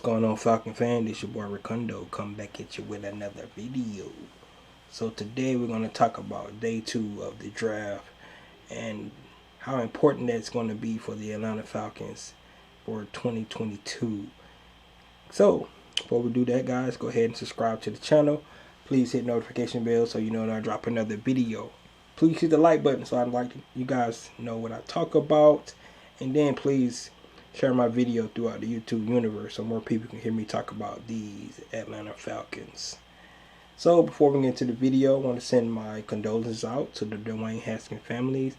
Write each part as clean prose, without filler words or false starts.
going on, Falcon fan? This your boy Ricondo, come back at you with another video. So today we're going to talk about day 2 of the draft and how important that's going to be for the Atlanta Falcons for 2022. So before we do that, guys, go ahead and subscribe to the channel. Please hit notification bell so you know when I drop another video. Please hit the like button so I'd like you guys know what I talk about, and then please share my video throughout the YouTube universe so more people can hear me talk about these Atlanta Falcons. So before we get into the video, I want to send my condolences out to the Dwayne Haskins families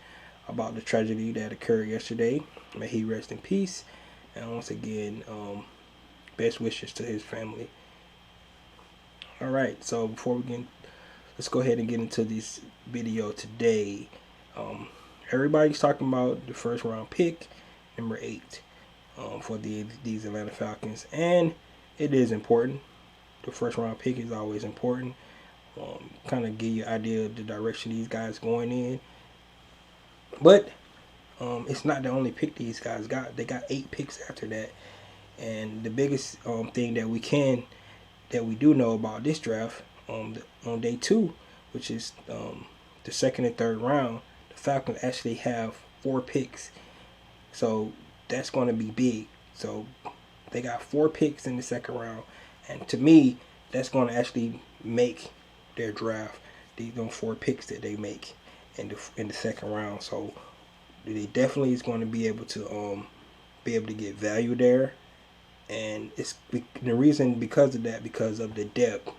about the tragedy that occurred yesterday. May he rest in peace. And once again, best wishes to his family. Alright, so before we get, let's go ahead and get into this video today. Everybody's talking about the first round pick, number 8. For these Atlanta Falcons, and it is important. The first round pick is always important. Kind of give you an idea of the direction these guys going in. But it's not the only pick these guys got. They got 8 picks after that. And the biggest thing that we do know about this draft on day 2, which is the second and third round, the Falcons actually have 4 picks. So that's going to be big. So they got 4 picks in the second round, and to me, that's going to actually make their draft. These 4 picks that they make in the second round. So they definitely is going to be able to get value there, and it's the reason because of that, because of the depth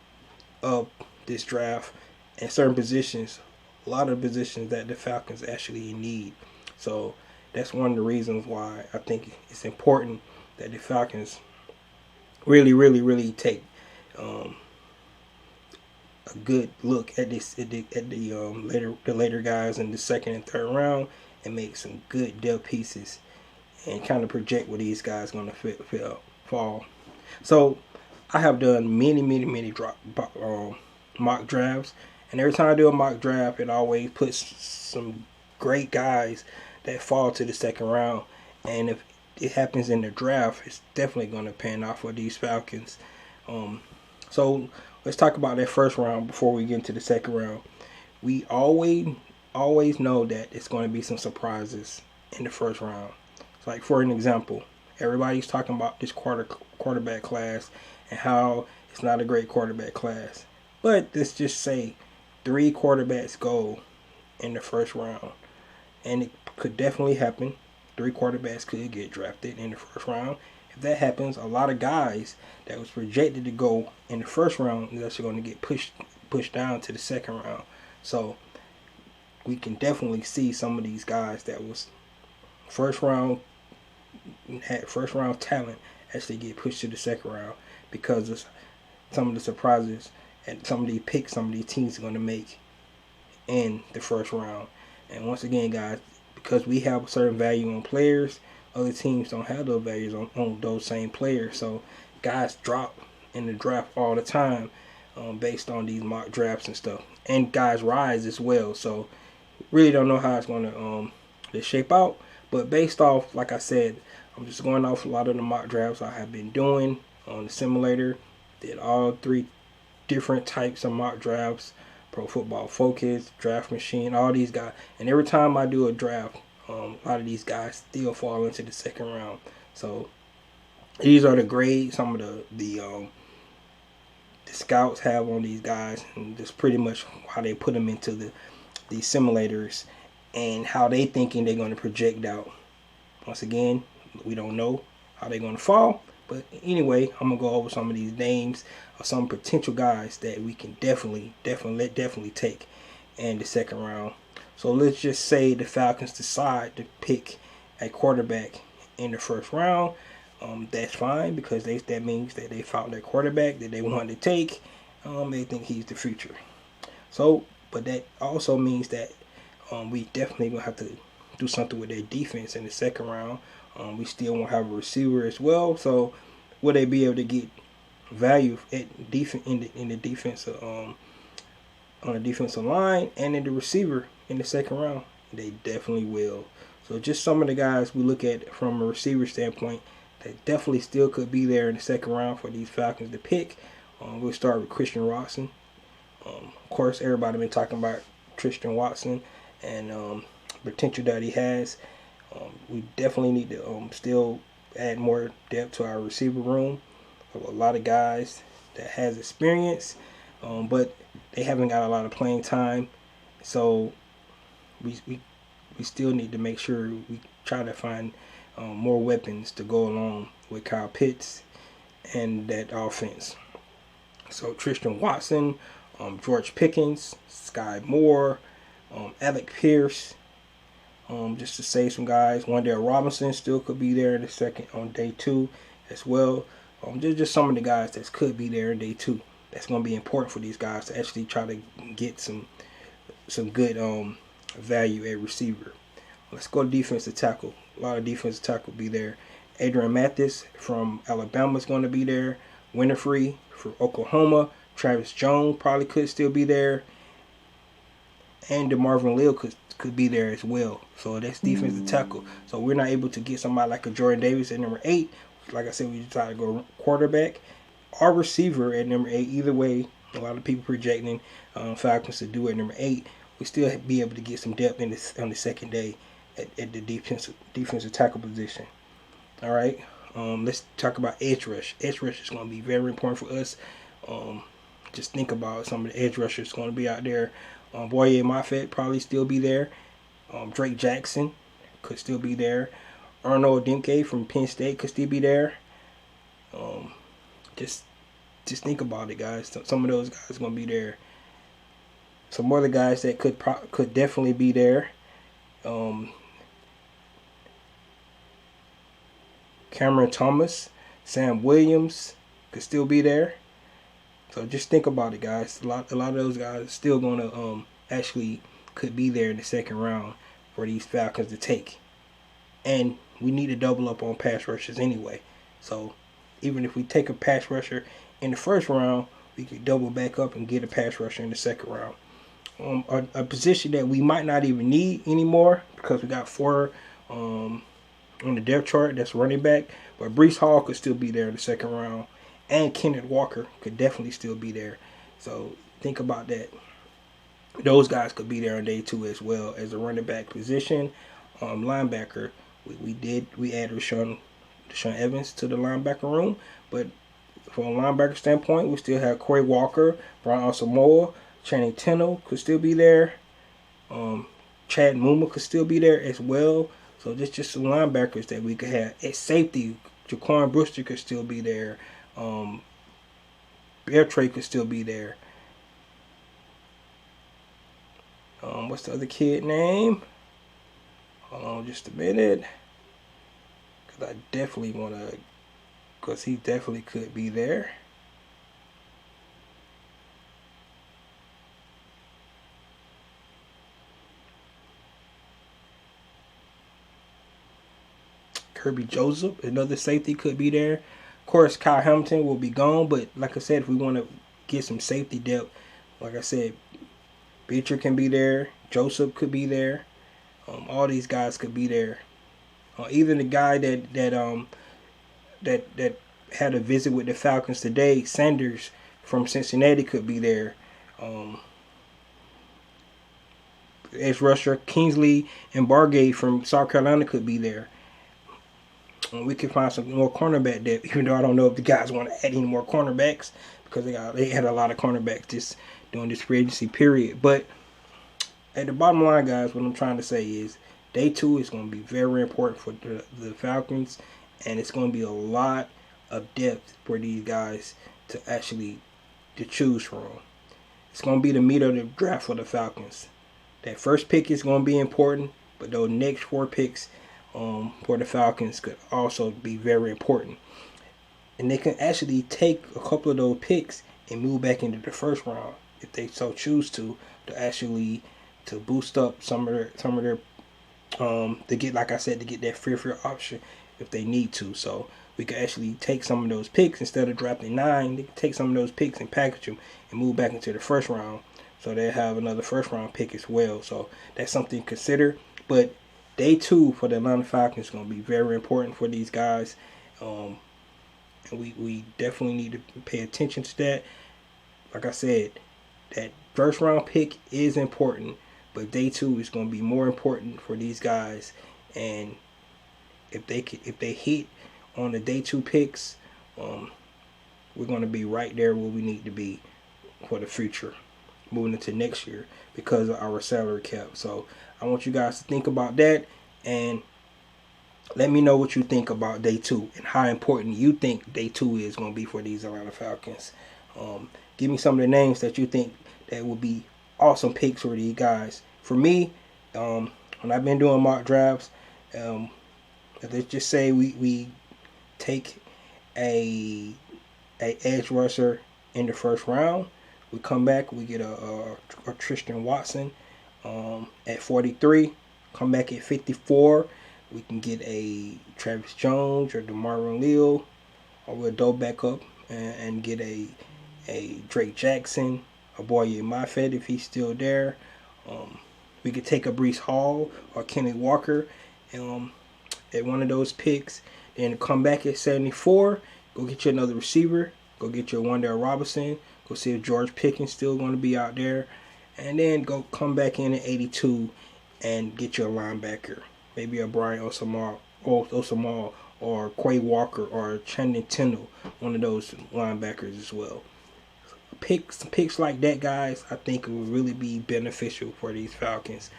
of this draft and certain positions, a lot of positions that the Falcons actually need. So that's one of the reasons why I think it's important that the Falcons really take a good look at the later guys in the second and third round and make some good depth pieces and kind of project where these guys going to fall. So I have done many mock drafts, and every time I do a mock draft, it always puts some great guys that fall to the second round, and if it happens in the draft, it's definitely going to pan out for these Falcons. So let's talk about that first round before we get into the second round. We always know that it's going to be some surprises in the first round. So like, for an example, everybody's talking about this quarterback class and how it's not a great quarterback class, but let's just say 3 quarterbacks go in the first round, and it could definitely happen. 3 quarterbacks could get drafted in the first round. If that happens, a lot of guys that was projected to go in the first round is actually going to get pushed down to the second round. So we can definitely see some of these guys that was had first round talent actually get pushed to the second round because of some of the surprises and some of these picks some of these teams are going to make in the first round. And once again, guys, because we have a certain value on players, other teams don't have those values on those same players. So guys drop in the draft all the time based on these mock drafts and stuff. And guys rise as well. So really don't know how it's going to shape out. But based off, like I said, I'm just going off a lot of the mock drafts I have been doing on the simulator. Did all 3 different types of mock drafts. Pro Football Focus, Draft Machine, all these guys. And every time I do a draft, a lot of these guys still fall into the second round. So these are the grades some of the scouts have on these guys, and just pretty much how they put them into these simulators and how they thinking they're going to project out. Once again, we don't know how they're going to fall. But anyway, I'm going to go over some of these names of some potential guys that we can definitely take in the second round. So let's just say the Falcons decide to pick a quarterback in the first round. That's fine, because that means that they found their quarterback that they wanted to take. They think he's the future. So, but that also means that we definitely going to have to do something with their defense in the second round. We still won't have a receiver as well. So will they be able to get value at in the defensive on the defensive line and in the receiver in the second round? They definitely will. So just some of the guys we look at from a receiver standpoint that definitely still could be there in the second round for these Falcons to pick. We'll start with Christian Watson. Of course, everybody been talking about Christian Watson and potential that he has. We definitely need to still add more depth to our receiver room. A lot of guys that has experience, but they haven't got a lot of playing time. So we still need to make sure we try to find more weapons to go along with Kyle Pitts and that offense. So Tristan Watson, George Pickens, Sky Moore, Alec Pierce, just to say some guys. Wandale Robinson still could be there in the second on day 2 as well. Just some of the guys that could be there in day 2. That's going to be important for these guys to actually try to get some good value at receiver. Let's go to defensive tackle. A lot of defensive tackle will be there. Adrian Mathis from Alabama is going to be there. Winfrey from Oklahoma. Travis Jones probably could still be there. And DeMarvin Leal could be there as well. So that's defensive tackle. So we're not able to get somebody like a Jordan Davis at number 8. Like I said, we try to go quarterback or receiver at number 8. Either way, a lot of people projecting Falcons to do it at number 8. We still be able to get some depth on the second day at the defensive tackle position. All right. Let's talk about edge rush. Edge rush is going to be very important for us. Just think about some of the edge rushers going to be out there. Boye Moffett probably still be there. Drake Jackson could still be there. Arnold Dimke from Penn State could still be there. Just think about it, guys. Some of those guys are going to be there. Some other guys that could definitely be there. Cameron Thomas, Sam Williams could still be there. So just think about it, guys. A lot of those guys are still going to actually could be there in the second round for these Falcons to take. And we need to double up on pass rushers anyway. So even if we take a pass rusher in the first round, we could double back up and get a pass rusher in the second round. A position that we might not even need anymore because we got 4 on the depth chart, that's running back. But Breece Hall could still be there in the second round. And Kenneth Walker could definitely still be there. So think about that. Those guys could be there on day 2 as well as a running back position. Linebacker, we added Rashawn Evans to the linebacker room. But from a linebacker standpoint, we still have Corey Walker, Brian Asamoah, Channing Tindall could still be there. Chad Muma could still be there as well. So just some linebackers that we could have. At safety, Jaquan Brewster could still be there. Beartrey could still be there. What's the other kid name? Hold on just a minute. Because I definitely want to... Because he definitely could be there. Kirby Joseph, another safety, could be there. Of course, Kyle Hamilton will be gone, but like I said, if we want to get some safety depth, like I said, Beecher can be there. Joseph could be there. All these guys could be there. Even the guy that had a visit with the Falcons today, Sanders from Cincinnati, could be there. Edge rusher Kingsley and Bargate from South Carolina could be there. We could find some more cornerback depth, even though I don't know if the guys want to add any more cornerbacks because they had a lot of cornerbacks just during this free agency period. But at the bottom line, guys, what I'm trying to say is day 2 is going to be very important for the Falcons, and it's going to be a lot of depth for these guys to actually to choose from. It's going to be the meat of the draft for the Falcons. That first pick is going to be important, but those next 4 picks for the Falcons could also be very important. And they can actually take a couple of those picks and move back into the first round if they so choose to actually to boost up some of their to get, like I said, to get that free option if they need to. So we could actually take some of those picks instead of drafting 9. They can take some of those picks and package them and move back into the first round. So they have another first round pick as well. So that's something to consider. But day 2 for the Atlanta Falcons is going to be very important for these guys. And we definitely need to pay attention to that. Like I said, that first round pick is important, but day 2 is going to be more important for these guys. And if they hit on the day 2 picks, we're going to be right there where we need to be for the future, moving into next year because of our salary cap. So I want you guys to think about that and let me know what you think about day 2 and how important you think day 2 is going to be for these Atlanta Falcons. Give me some of the names that you think that would be awesome picks for these guys. For me, when I've been doing mock drafts, let's just say we take a edge rusher in the first round. We come back, we get a Tristan Watson at 43. Come back at 54. We can get a Travis Jones or DeMarvin Leal, or we'll double back up and get a Drake Jackson, a Boye Maffett if he's still there. We could take a Breece Hall or Kenny Walker at one of those picks. Then come back at 74. Go get you another receiver. Go get your Wan'Dale Robinson. Go see if George Pickens still going to be out there. And then go come back in at 82 and get you a linebacker. Maybe a Brian Osamar or Quay Walker or Chandon Tindall. One of those linebackers as well. Picks like that, guys, I think it would really be beneficial for these Falcons.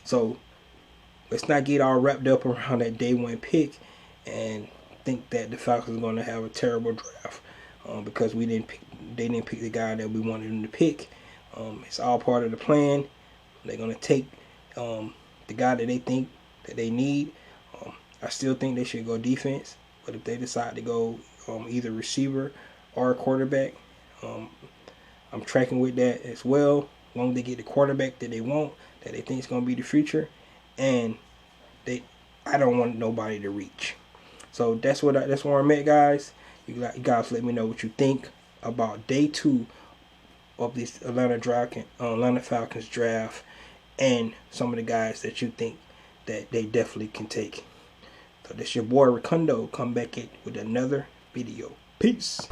So let's not get all wrapped up around that day 1 pick and think that the Falcons are going to have a terrible draft because they didn't pick the guy that we wanted them to pick. It's all part of the plan. They're going to take the guy that they think that they need. I still think they should go defense, but if they decide to go either receiver or a quarterback, I'm tracking with that as well. As long as they get the quarterback that they want, that they think is going to be the future, and I don't want nobody to reach. So that's where I'm at, guys. You guys let me know what you think about day 2 of this Atlanta Falcons draft, and some of the guys that you think that they definitely can take. So this your boy Ricundo. Come back with another video. Peace.